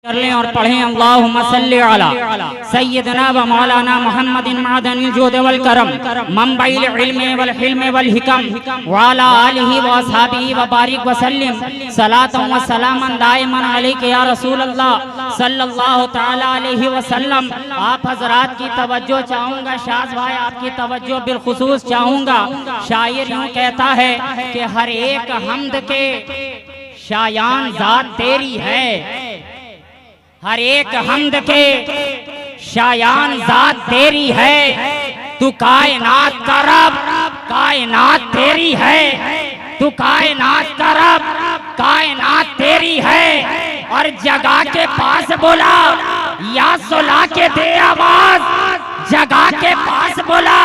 कर लें और पढ़ें अल्लाहुम्मा सल्लि अला सय्यदना व मौलाना मुहम्मदिन मअदनिल जुद वल करम मंबइल इल्म वल हिल्म वल हिकम व अला आलिहि व असहाबिहि व बारिक व सल्लिम सलातन व सलामन दाइमन अलैका या रसूल अल्लाह सल्लल्लाहु तआला अलैहि वसल्लम। आप हजरात की तवज्जो चाहूँगा, शाज भाई आपकी तवज्जो बिलखुसूस चाहूँगा। शायर यूँ कहता है कि हर एक हम्द के शायान ज़ात तेरी है, हर एक हम्द के शायान ज़ात तेरी है, तू कायनात का रब कायनात तेरी है, तू कायनात का रब कायनात तेरी है। और जगह के पास बोला या सुला के दे आवाज, जगह के पास बोला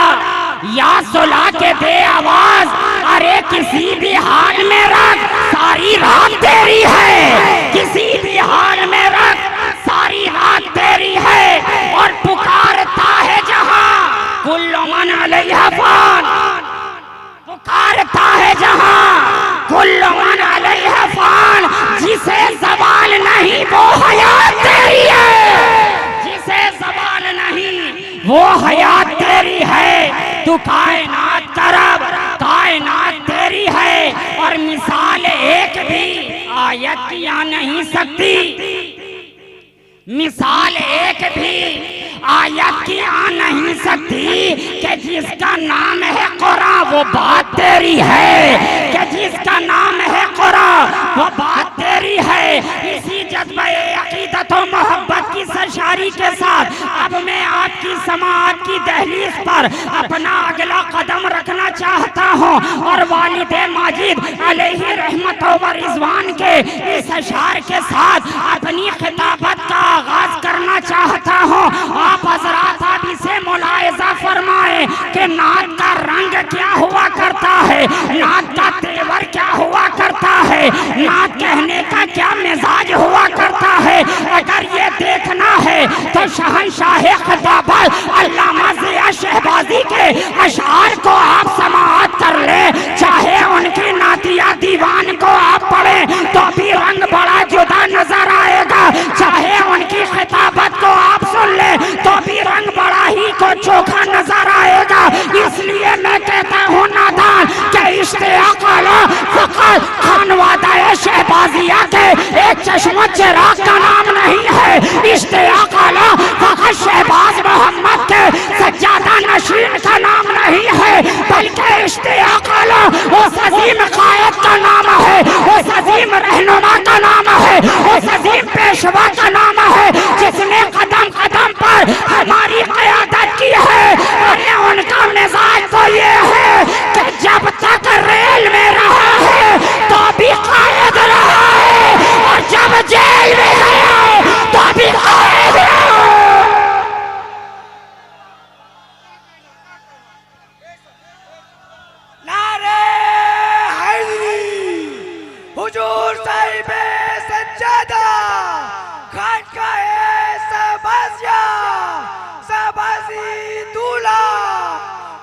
या सुला के दे आवाज, अरे किसी भी हाल में रख सारी रात तेरी है, किसी भी हाल में रख सारी रात तेरी है। और पुकारता है जहां कुल्लु मन अलैहा फान, पुकारता है जहां कुल्लु मन अलैहा फान, जिसे ज़वाल नहीं वो हयात तेरी है, जिसे ज़वाल नहीं वो हयात तेरी है। तू कायनात का रब कायनात तेरी है। और मिसाल एक भी आयत की आ नहीं सकती, मिसाल एक भी आयत की आ नहीं सकती कि जिसका नाम है कुरान वो बात तेरी है, कि जिसका नाम है कुरान वो बात तेरी है। इसी जज्बे अकीदत और मोहब्बत की सरशारी के साथ अब मैं आपकी समाअत की दहलीज पर अपना अगला कदम रखना चाहता हूँ और वालिद माजिद अलैहि रहमत व रिज़वान के इस अशार के साथ अपनी खिताबत का आगाज करना चाहता हूँ। आप हजरात आप इसे मुलाहिज़ा फरमाए कि नात का रंग क्या हुआ करता है, नात का तेवर क्या हुआ करता है, नात कहने का क्या मिजाज हुआ करता है। अगर ये देखना है तो शहंशाह खिताबत अल्लामा ज़िया शहबाज़ी के अशार को आप समाअत कर ले, चाहे उनकी नातिया दीवान को आप पढ़े तो भी रंग बड़ा जुदा नजर आएगा, चाहे उनकी खिताबत को आप सुन ले तो भी रंग बड़ा ही को चोखा नजर आएगा। इसलिए मैं कहता हूँ नादान के इश्तियाक़ आला फ़क़त खानवादा शहबाजिया के एक चश्मा चिराग का नाम नहीं है, इश्तियाक़ आला फ़क़त शहबाज मोहम्मद के सज्जादा नशीन का नाम नहीं है, बल्कि इश्तियाक़ आला उस अजीम कायद का नाम है, उस अजीम रहनुमा का नाम है, उस अजीम पेशवा का नाम है जिसने कदम कदम पर हमारी क़यादत की है। अरे उनका मिजाज तो ये है कि जब तक रेल में रहा है तो भी कायद रहा है, और जब जेल में गया तो भी कायद रहा। नारे हैदरी हुजूर साहिबे सज्जादा खानकाए शहबाजिया शहबाजी दूल्हा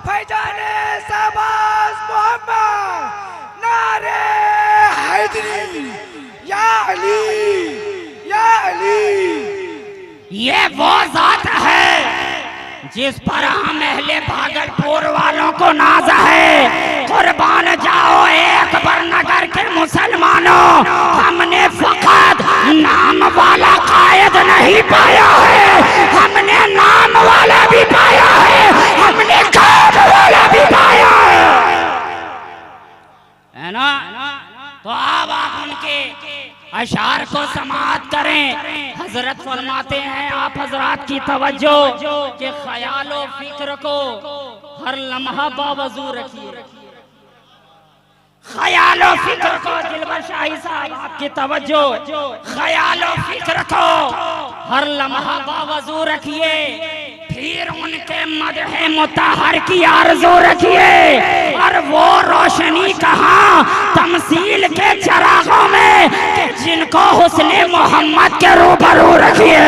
फैजाने शहबाज मोहम्मद। नारे हैदरी या अली या अली। ये वो जात है जिस पर हम अहले भागलपुर वालों को नाज है। कुर्बान जाओ एक बरनगर के मुसलमानों, हमने फकत नाम वाला कायद नहीं पाया है, हमने नाम वाला भी पाया है, हमने काम वाला भी पाया है ना। तो अब आप उनके अशार को समाअत करें। हजरत फरमाते हैं आप हजरात की तवज्जो के ख्याल और फिक्र को हर लम्हा बावजू रखिए, ख्याल और फिक्र को दिलबर शाही साहब आपकी तवज्जो, ख्याल और फिक्र को हर लम्हा बावजू रखिए, फिर उनके मदहे मुतहर की आरज़ू रखिए। और वो रोशनी कहाँ तमसील के चरागों में कि जिनको हुस्ने मोहम्मद के रूबरू रखिए,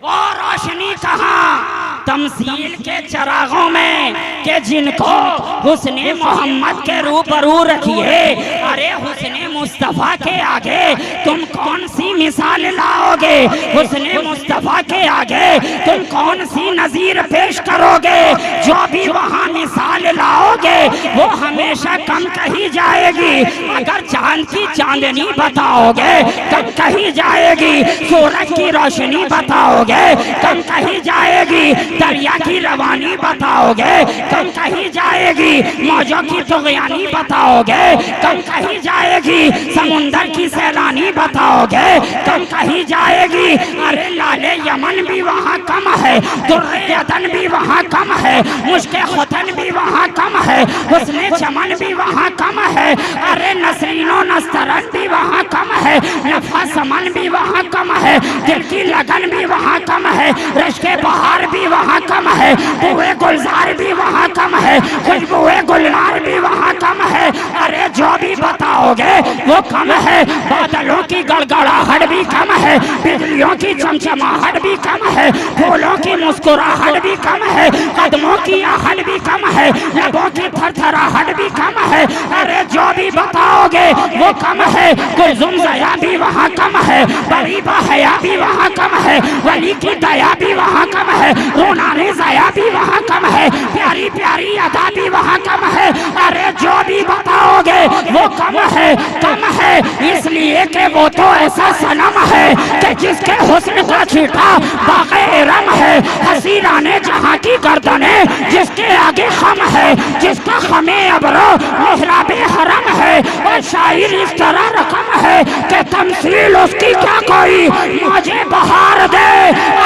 वो रोशनी कहाँ तमसील के चरागों में कि जिनको हुस्ने मोहम्मद के रूबरू रखिए। अरे हुस्ने मुस्तफा के आगे तुम कौन सी मिसाल लाओगे, हुस्ने मुस्तफा के आगे तुम कौन सी नजीर पेश करोगे। जो भी वहाँ मिसाल लाओगे वो हमेशा कम कही जाएगी। अगर चांद की चांदनी बताओगे कम कही जाएगी, सूरज की रोशनी बताओगे कम कही जाएगी, दरिया की रवानी बताओगे कम कही जाएगी, मौजों की तुगयानी बताओगे कम कही जाएगी, समुंदर की सैलानी बताओगे कम कही जाएगी। अरे लाले यमन भी वहाँ कम है, दुर्रे यदन भी वहाँ कम है, मुश्के खुतन भी वहाँ कम है, हुस्ने चमन भी वहाँ कम है। अरे नसरीनो नस्तरन भी वहाँ कम है, नफा समन भी वहाँ कम है, दिल की लगन भी वहाँ कम है, रश्के बहार भी वहाँ कम है, बुए गुलजार भी वहाँ कम है, खुशबुए गुलनार भी वहाँ कम है। अरे जो भी बताओगे वो कम है। बादलों की गड़गड़ाहट भी कम है, बिजलियों की चमचमाहट भी कम है, फूलों की मुस्कुराहट भी कम है, कदमों की आहट भी कम है, लबों की थरथराहट भी कम है। अरे जो भी बताओगे वो कम है। कुलजुम ज़या भी वहाँ कम है, बरीबा हया भी वहाँ कम है, वली की दया भी वहाँ कम है, रोनाने ज़या भी वहाँ कम है, प्यारी प्यारी अदा भी वहाँ कम है। अरे जो भी बताओगे वो कम है, कम है इसलिए कि वो तो ऐसा सनम है कि जिसके हुस्न का छीटा बाक़े रम है। हसीना ने जहाँ की गर्दने जिसके आगे खम है, जिसका खमे अबरो मेहराबे हरम है। और शायर इस तरह रकम है कि तमसील उसकी क्या कोई मुझे बहार दे,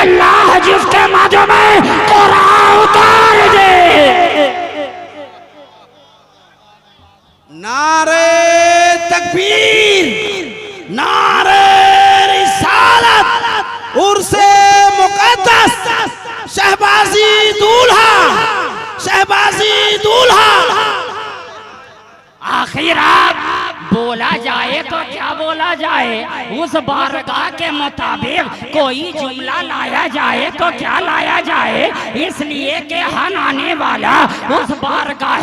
अल्लाह जिसके मद में कुरान उतार दे। नारे तकबीर, नारे रिसालत, उर्से मुक़द्दस, शहबाजी दूल्हा, शहबाजी दूल्हा। आखिर आप बोला जाए तो क्या बोला जाए, उस बारगाह के मुताबिक कोई जुमला लाया जाए तो क्या लाया जाए। इसलिए कि हन आने वाला उस बारगाह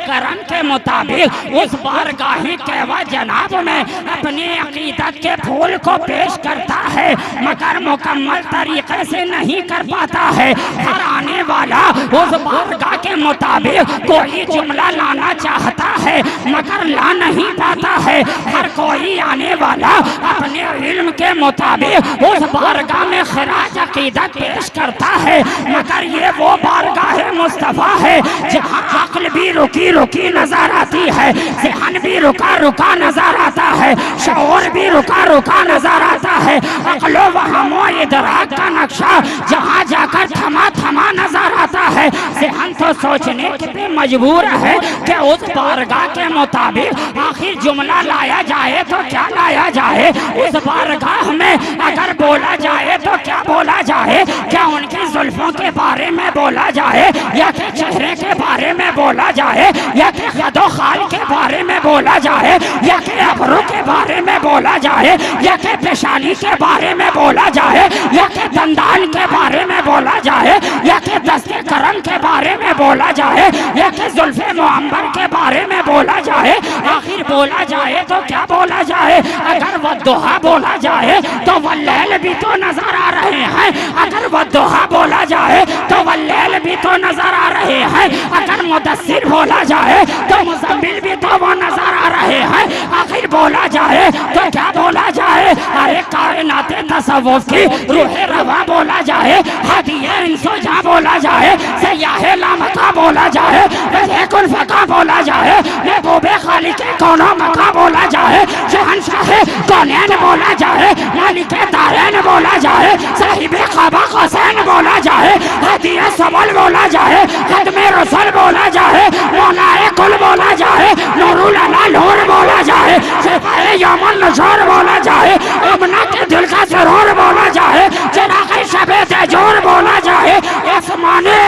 करम के मुताबिक उस बारगाह कहवा जनाब में अपने अकीदत के फूल को पेश करता है, मगर मुकम्मल तरीके से नहीं कर पाता है। हर आने वाला उस बारगाह के मुताबिक कोई जुमला लाना चाहता है मगर ला नहीं पाता है। हर कोई आने वाला अपने इल्म के मुताबिक उस बारगाह में खराज अकीदत पेश करता है, मगर ये वो बारगाह मुस्तफा है जहाँ अक्ल भी रुकी रुकी नजर आती है, ज़हन भी रुका रुका नजर आता है, शऊर भी रुका रुका नजर आता है। अक्लो वहमो इदराक का नक्शा जहाँ जाकर थमा थमा नजर आता है। ज़हन तो सोचने पे मजबूर है कि उस बारगाह के मुताबिक आखिर जुमला लाया जाए तो क्या लाया जाए। उस बारगाह में अगर बोला जाए तो क्या बोला जाए, क्या उनकी जुल्फों के बारे में बोला जाए, या कि चेहरे के बारे में बोला जाए, या कि कदो खाल के बारे में बोला जाए, या कि अबरू के बारे में बोला जाए, या कि पेशानी के बारे में बोला जाए, या कि दंदान के बारे में बोला जाए, या कि दस्ते करम के बारे में बोला जाए, या कि जुल्फे मुअम्बर के बारे में बोला जाए। आखिर बोला जाए तो क्या बोला जाए। अगर वद्दुहा बोला जाए तो वल्लैल भी तो नजर आ रहे हैं, अगर वद्दुहा बोला जाए तो वल्लैल भी तो नजर आ रहे हैं, अगर मुदस्सिर बोला जाए तो मुज़म्मिल भी तो वो नजर आ रहे हैं। आखिर बोला जाए तो क्या बोला जाए। अरे कायनाते तसव्वुफ की रूहे रवा बोला जाए, हदिये इंसोजा बोला जाए, सयाहे लामका बोला जाए, वज़ेकुल फका बोला जाए, महबूबे खालिके कौनो मका बोला जाए, शहंशाहे कौनैन बोला जाए, मालिके दारैन बोला जाए, साहिबे ख्वाबा हुसैन बोला जाए, हदिये सबल बोला जाए, खत्मे रसूल बोला जाए, मौलाए कुल बोला जाए, नूरुल अला नूर बोला जाए, सिपाहे यमन नशूर बोला जाए, अमना के दिल का सरूर बोला जाए, चिरागे शबे तेजूर बोला जाए। आसमाने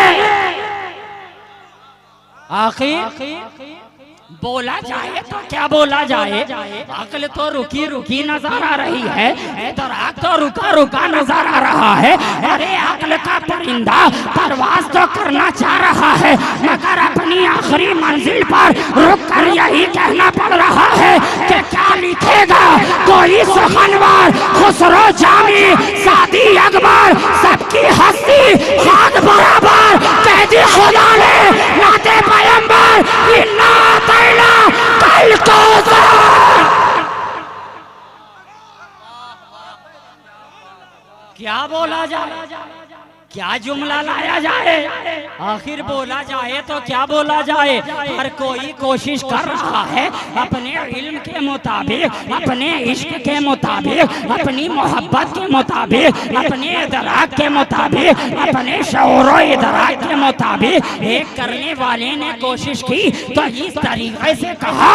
आखिर बोला जाए तो क्या बोला जाए। अक्ल तो रुकी रुकी नजर आ रही है, इदराक तो रुका रुका नजर आ रहा है। अरे अक्ल का परिंदा परवाज तो करना चाह रहा है मगर अपनी अपनी आखिरी मंजिल पर रुक कर यही कहना पड़ रहा है कि क्या लिखेगा कोई सुखनवर, खुसरो जामी, सादी अकबर, सबकी हस्ती खाक बराबर, कह दी खुदा ने नाते पैगंबर, इन्ना तैला कल कौसर। क्या बोला जाए, क्या जुमला लाया जाए, आखिर बोला जाए तो क्या बोला जाए। हर कोई कोशिश कर रहा है अपने इल्म के मुताबिक, अपने इश्क के मुताबिक, अपनी मोहब्बत के मुताबिक, अपने इदराक के मुताबिक, अपने शऊर इदराक के मुताबिक। एक करने वाले ने कोशिश की तो इस तरीके से कहा,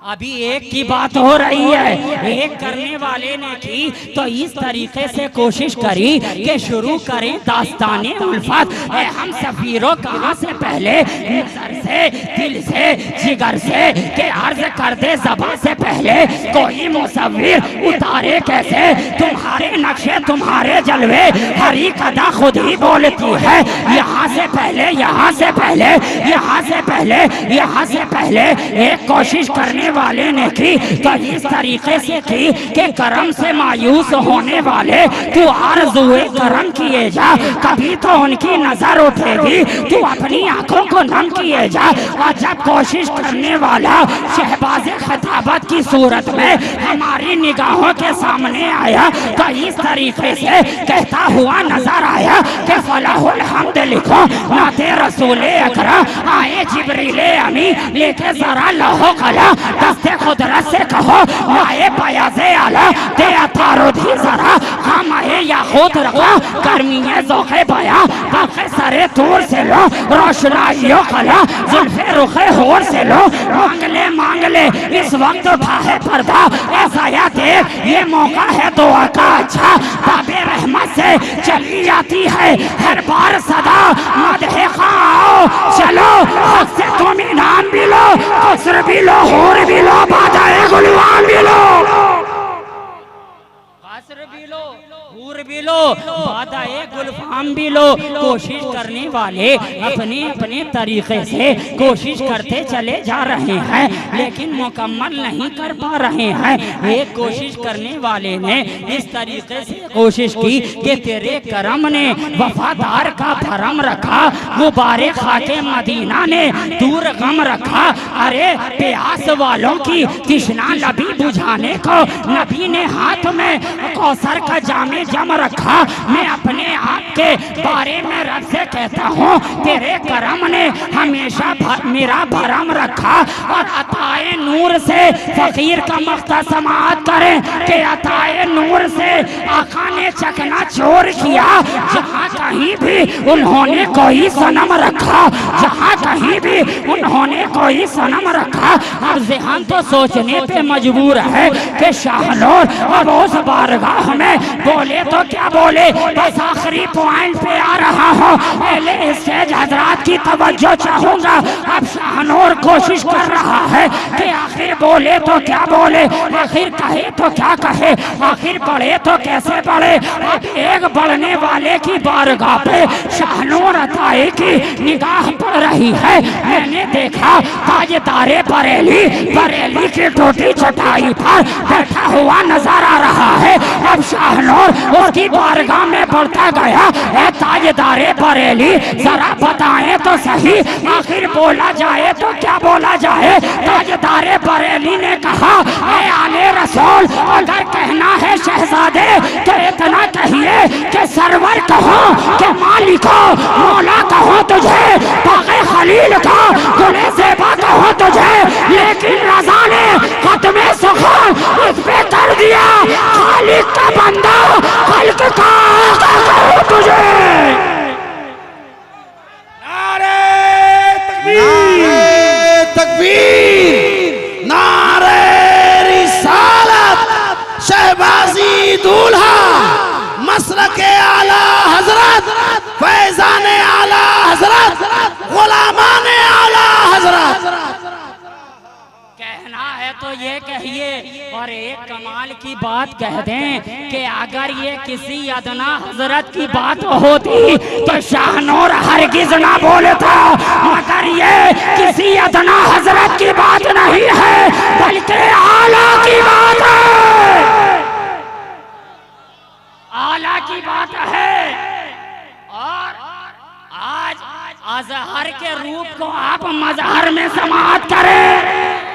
अभी एक की बात हो रही है, एक करने वाले ने की तो इस तरीके से कोशिश करी कि शुरू करें दास्ताने उल्फत। हम सफीरों कहाँ से पहले नजर से, दिल से, जिगर से के अर्ज कर दे ज़बान से पहले कोई मुसव्विर उतारे कैसे तुम्हारे नक्शे, तुम्हारे जलवे। हरी कदा खुद ही बोलती है, यहाँ से पहले, यहाँ से पहले, यहाँ से पहले, यहाँ से पहले। एक कोशिश करने वाले ने की तो इस तरीके से की कि करम से मायूस होने वाले तू आरज़ुए करम किए जा, कभी तो उनकी नजर उठेगी, तू अपनी आंखों को नम किए जा। और जब कोशिश करने वाला शहबाज खिताबत की सूरत में हमारी निगाहों के सामने आया तो इस तरीके से कहता हुआ नजर आया कि फलाहुल हम्द लिखो नाते रसूल अकरम आए जिब्रील अमी लेके जरा लहो कला दस्ते कुदरत से कहो आए पयाज़े आला दे अतारुधी जरा हम आए याकूत रखा गर्मीए ज़ौक़े बया बाक़े सरे तूर से लो रोशनाइयों कला जुल्फ़े रुखे होर से लो मांग ले इस वक्त उठा है पर्दा ऐसा या देख ये मौका है दुआ का अच्छा। बाबे रहमत से चली जाती है हर बार सदा मदहे खाओ चलो हक से तुम इनाम भी लो कसर भी लो होर भी लो बादाए गुलवान भी लो, कसर भी लो, हूर भी लो, बादाए गुलफाम भी लो। कोशिश करने वाले अपने अपने तरीके से कोशिश करते चले जा रहे हैं लेकिन मुकम्मल नहीं कर पा रहे हैं। एक कोशिश करने वाले ने इस तरीके से कोशिश की कि तेरे करम ने वफादार का भरम रखा, गुब्बारे खाके मदीना ने दूर गम रखा। अरे प्यास वालों की तृष्णा लबी बुझाने को नबी ने हाथ में कौसर का जामे जम रखा। मैं अपने आप के बारे में रब से कहता हूँ तेरे करम ने हमेशा मेरा भरम रखा। और अताए नूर से फकीर का मख्ता समात करें कि अताए नूर से आका ने चकना चोर किया। जहाँ कहीं भी उन्होंने कोई सनम रखा, जहाँ कहीं भी उन्होंने कोई सनम रखा। अब ज़हन तो सोचने पे मजबूर है कि शाहनूर अब उस बारगाह में बोले तो क्या बोले। बस आखिरी पॉइंट पे आ रहा हूँ, पहले स्टेज हजरात की तवज्जो चाहूंगा। अब शाहनूर कोशिश कर रहा है कि आखिर बोले तो क्या बोले, आखिर कहे तो क्या कहे, आखिर बढ़े तो कैसे बढ़े। अब एक बढ़ने वाले की बारगाह पे शाहनूर अताई की निगाह पड़ रही है। मैंने देखा ताजदारे बरेली, बरेली की टूटी चटाई पर बैठा हुआ नजर आ रहा है। अब शाहनूर उसकी बारगाह में बढ़ता गया। ए ताजदारे बरेली जरा बताएं तो सही आखिर बोला जाए तो क्या बोला जाए। ताजदारे बरेली ने कहा ए आले रसूल अगर कहना है शहजादे तो इतना कहिए कि सरवर कहो कि मालिको मौला कहो तुझे, बाग़े खलील का गुले ज़ेबा कहो तुझे, लेकिन रज़ा ने खत्मे सुखान इस पे कर दिया खालिक का बंदा खल्क का कहो तुझे। नारे तकबीर, नारे रिसालत, शहबाजी दूल्हा, मसरके आला हजरत, फैजाने आला हजरत, गुलामाने आला हजरत। कहना है तो ये कहिए, और एक कमाल की बात कह दें कि अगर ये किसी अदना हजरत की बात होती तो शाहनूर हरगिज ना बोलता, मगर ये किसी अदना हजरत की बात नहीं है बल्कि आला की बात है, आला की बात है। और आज अजहर के रूप को आप मजहर में समाअत करें।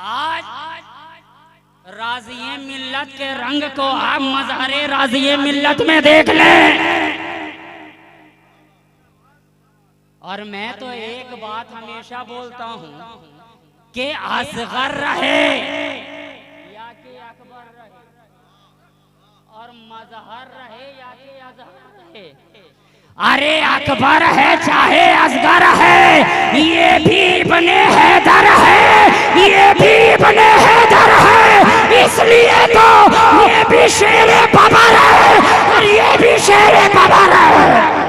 आज राज़िए मिल्लत के रंग को आप मजहरे राज़िए मिल्लत में देख लें। और मैं तो एक बात हमेशा बोलता हूँ कि असगर रहे या कि अकबर रहे, और मजहर रहे या कि अजहर रहे, अरे अकबर है चाहे असगर है, ये भी इब्ने हैदर है, ये भी इब्ने हैदर है, इसलिए तो ये भी शेरे बबर है और ये भी शेरे बबर है।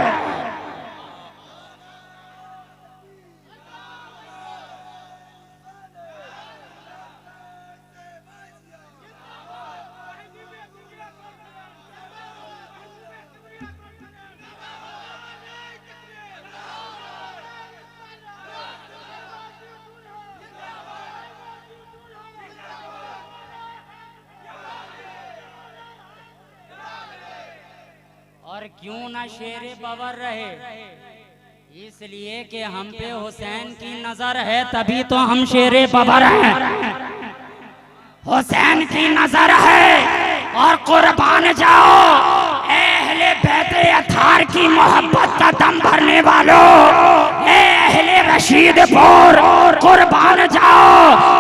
और क्यों ना शेरे बबर रहे, इसलिए कि हम पे हुसैन की नजर है, तभी तो हम शेरे बबर हैं। हुसैन की नजर है और कुर्बान जाओ अहले बैते अथार की मोहब्बत का दम भरने वालों, अहले रशीदपुर कुर्बान जाओ,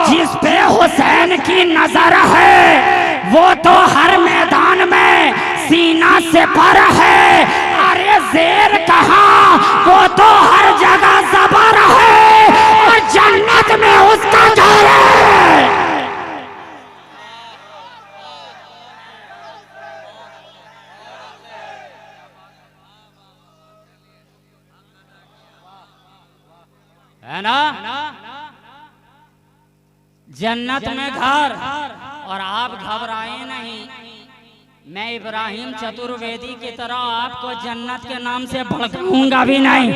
जिस पे हुसैन की नजर है वो तो हर मैदान में सीना से पर है, अरे जेर कहाँ वो तो हर जगह ज़बर है और जन्नत में उसका घर है। है ना, जन्नत में घर। और आप घबराए नहीं, मैं इब्राहिम चतुर्वेदी की तरह आपको जन्नत के नाम से भड़काऊंगा भी नहीं,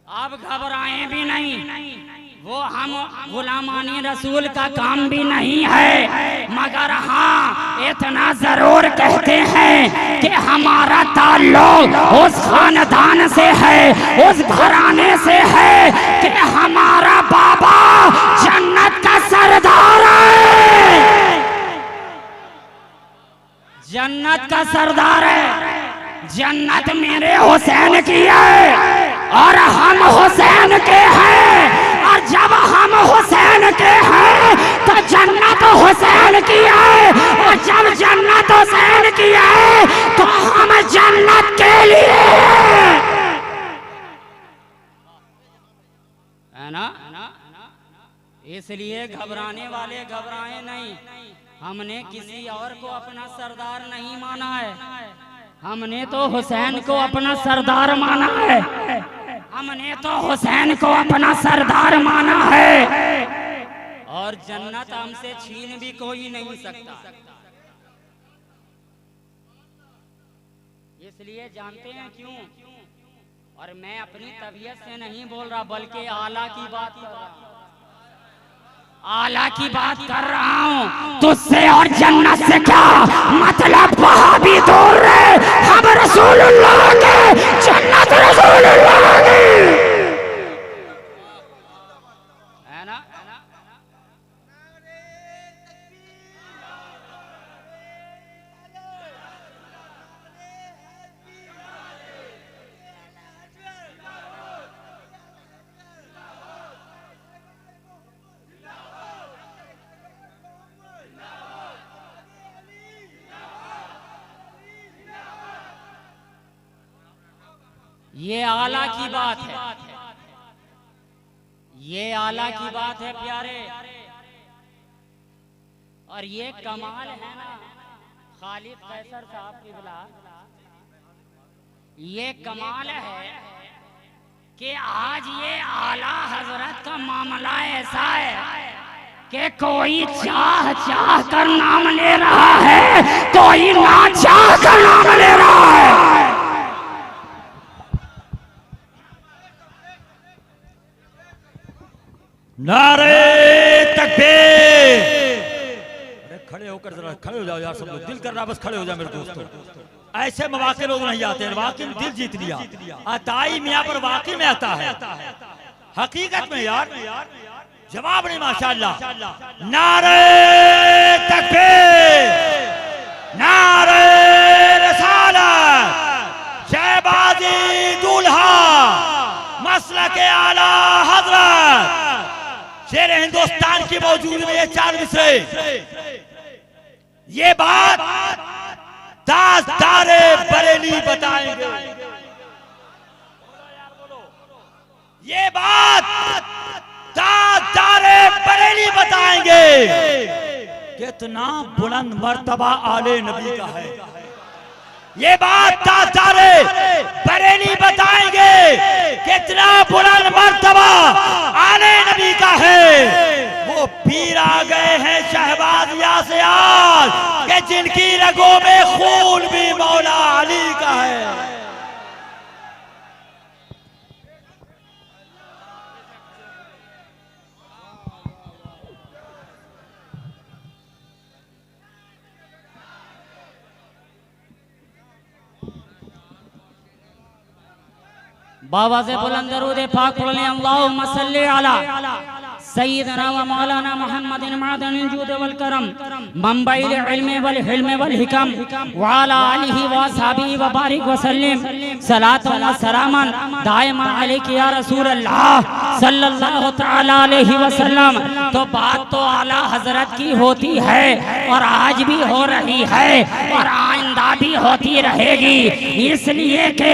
आप घबराएं भी नहीं, वो हम गुलामानी रसूल का काम भी नहीं है, मगर हाँ इतना जरूर कहते हैं कि हमारा ताल्लुक उस खानदान से है, उस घराने से है कि हमारा बाबा जन्नत का सरदार है, जन्नत का सरदार है। जन्नत मेरे हुसैन की है और हम हुसैन के हैं, और जब हम हुसैन के हैं तो जन्नत हुसैन की है, और जब जन्नत हुसैन की है तो हम जन्नत के लिए है ना। इसलिए घबराने वाले घबराए नहीं, हमने किसी और को अपना सरदार नहीं माना है, हमने तो हुसैन को अपना सरदार माना है, हमने तो हुसैन को अपना सरदार माना है, और जन्नत हमसे छीन भी कोई नहीं सकता। इसलिए जानते हैं क्यों, और मैं अपनी तबीयत से नहीं बोल रहा बल्कि आला की बात कर रहा हूं, आला की बात कर रहा हूँ। तुझसे और जन्नत से क्या मतलब, वहाँ भी दूर रहे, हम रसूलुल्लाह के, जन्नत रसूलुल्लाह की, है ना। ये आला की बात है, ये आला की बात है प्यारे। और ये कमाल है ना खालिद कैसर साहब की बिला, ये कमाल है कि आज ये आला हजरत का मामला ऐसा है कि कोई चाह चाह कर नाम ले रहा है, कोई ना चाह कर नाम ले रहा है। नारे तकबीर। अरे खड़े होकर जरा खड़े हो जाओ यार सब लोग, दिल कर रहा बस खड़े हो जाओ मेरे दोस्तों। ऐसे मौके लोग नहीं आते हैं, वाकई दिल जीत लिया। अताई मियाँ पर वाकई में आता है, हकीकत में यार जवाब नहीं माशाअल्लाह। नारे तकबीर, नारे रिसालत, शहबाजी दूल्हा, मसलके आला हजरत, शेर हिंदुस्तान की मौजूद में ये 4 मिसरे। ये बात ताजदारे बरेली बताएंगे, ये बात ताजदारे बरेली बताएंगे। कितना बुलंद मर्तबा आले नबी का है, ये बात ताजदारे बरेली बताएंगे। कितना बुलंद मर्तबा आले नबी का है। वो पीर आ गए हैं शहबाजिया से आज कि जिनकी रगों में खून भी मौला अली का है। बाबा से बुलंद दरूद पाक पढ़ लें। अल्लाहुम्मा सल्ली अला सय्यदना व मौलाना मुहम्मदिन मादनिल जूद वल करम मंबइल इल्म वल हिल्म वल हिकम व अला आलिहि व असहाबिहि व बारिक व सल्लिम सलातन व सलामन दायमन अलैका या रसूल अल्लाह सल्लल्लाहु तआला अलैहि वसल्लम। तो बात तो आला हजरत की होती है और आज भी हो रही है और आइंदा भी होती रहेगी, इसलिए कि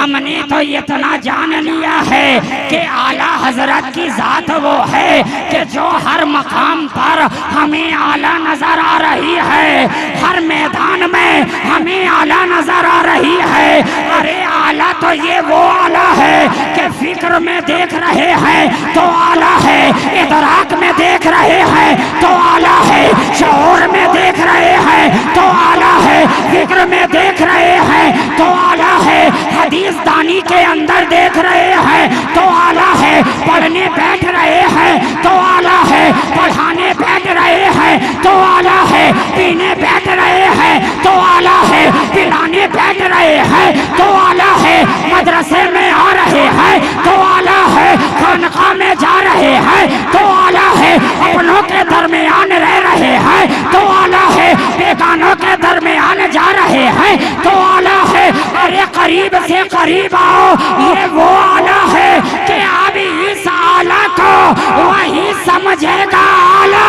हमने तो इतना जान लिया है कि आला हजरत की जात वो है कि जो हर मकाम पर हमें आला नजर आ रही है, हर मैदान में हमें आला नजर आ रही है। अरे आला तो ये वो आला है कि फिक्र में देख रहे हैं तो आला है, इदराक में देख रहे हैं तो आला है, शऊर में देख रहे हैं तो आला है, फिक्र में देख रहे हैं तो आला है, हदीस दानी के अंदर देख रहे हैं तो आला है, पढ़ने बैठ रहे हैं तो आला है, पढ़ाने बैठ रहे हैं तो आला है, पीने बैठ रहे हैं तो आला है, पिलाने बैठ रहे हैं तो आला है, मदरसे में आ रहे हैं तो आला है, खानका में जा रहे हैं तो आला है, अपनों के दरमियान रह रहे हैं तो आला है, बेगानों के दरमियान जा रहे हैं तो आला है। अरे करीब से करीब आओ, ये वो आला है कि अभी इस आला को वही समझेगा आला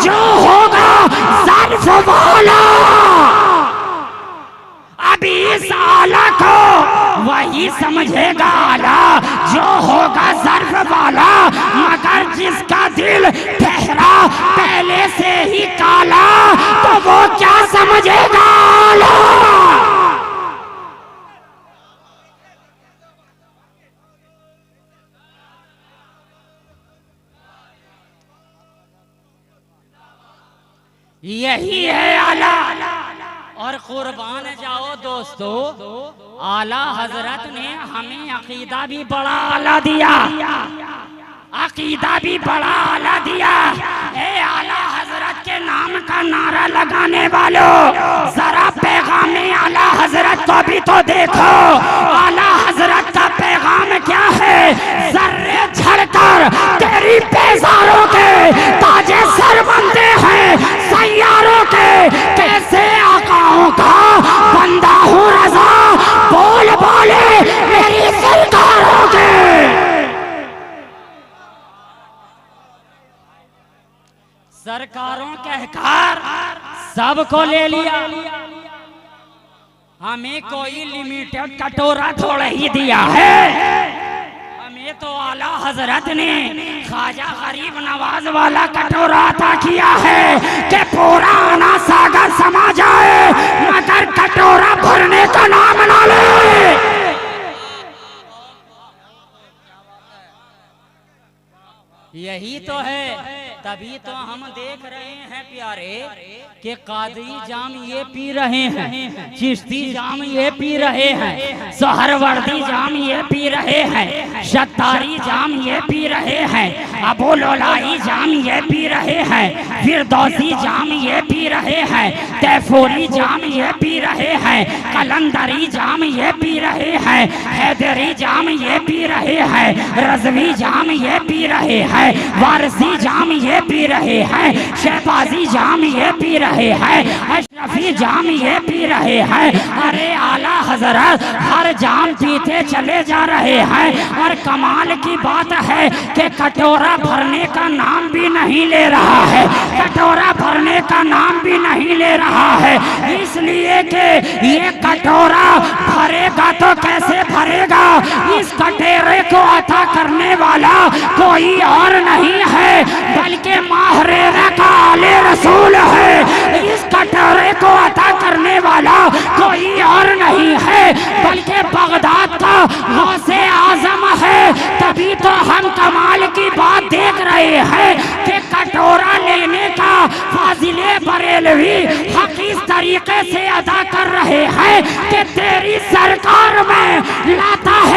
जो होगा ज़र्फ वाला। अभी इस आला को वही समझेगा आला जो होगा ज़र्फ वाला, मगर जिसका दिल ठहरा पहले से ही काला तो वो क्या समझेगा आला। यही है आला। और कुर्बान जाओ दोस्तों, आला हजरत ने हमें अकीदा भी बड़ा आला दिया, अकीदा भी बड़ा आला दिया। ए आला हजरत के नाम का नारा लगाने वालों, जरा पैगाम आला हजरत को भी तो देखो। आला हजरत का पैगाम क्या है? जर्रे झड़कर तेरी पेजारों के ताजे सर बनते हैं सैयारों के, कैसे आकाओं का बंदा हूँ रजा, बोल बोले मेरी सरकारों के। सरकारों कहकर सबको ले लिया, हमें कोई लिमिटेड कटोरा थोड़ा ही दिया है। हमें तो आला हजरत ने ख्वाजा गरीब नवाज वाला कटोरा अता किया है कि पूरा आना सागर समा जाए मगर कटोरा भरने का नाम ना ले। यही तो है, तभी तो हम देख रहे हैं प्यारे कि कादरी जाम ये पी रहे हैं, चिश्ती जाम ये पी रहे हैं, सोहरवर्दी जाम ये पी रहे हैं, शत्तारी जाम ये पी रहे हैं, अबू लोलाई जाम ये पी रहे हैं, फिरदौसी जाम ये पी रहे हैं, तैफूरी जाम ये पी रहे हैं, कलंदरी जाम ये पी रहे हैं, हैदरी जाम ये पी रहे हैं, रजवी जाम ये पी रहे हैं, वारसी जाम ये पी रहे हैं, शहबाजी जाम ये पी रहे हैं, अशरफी जाम ये पी रहे हैं। अरे आला हजरत हर जाम पीते चले जा रहे हैं और कमाल की बात है कि कटोरा भरने का नाम भी नहीं ले रहा है, कटोरा भरने का नाम भी नहीं ले रहा है, इसलिए कि ये कटोरा भरेगा तो कैसे भरेगा, इस कटोरे को अता करने वाला कोई और नहीं है बल्कि माहरेरा का आले रसूल है। इस कटोरे को अता करने वाला कोई और नहीं है बल्कि बगदाद का गौसे आजम है। तभी तो हम कमाल की बात देख रहे हैं कि कटोरा लेने का फाजिले बरेलवी हक इस तरीके से अदा कर रहे हैं कि तेरी सरकार में लाता है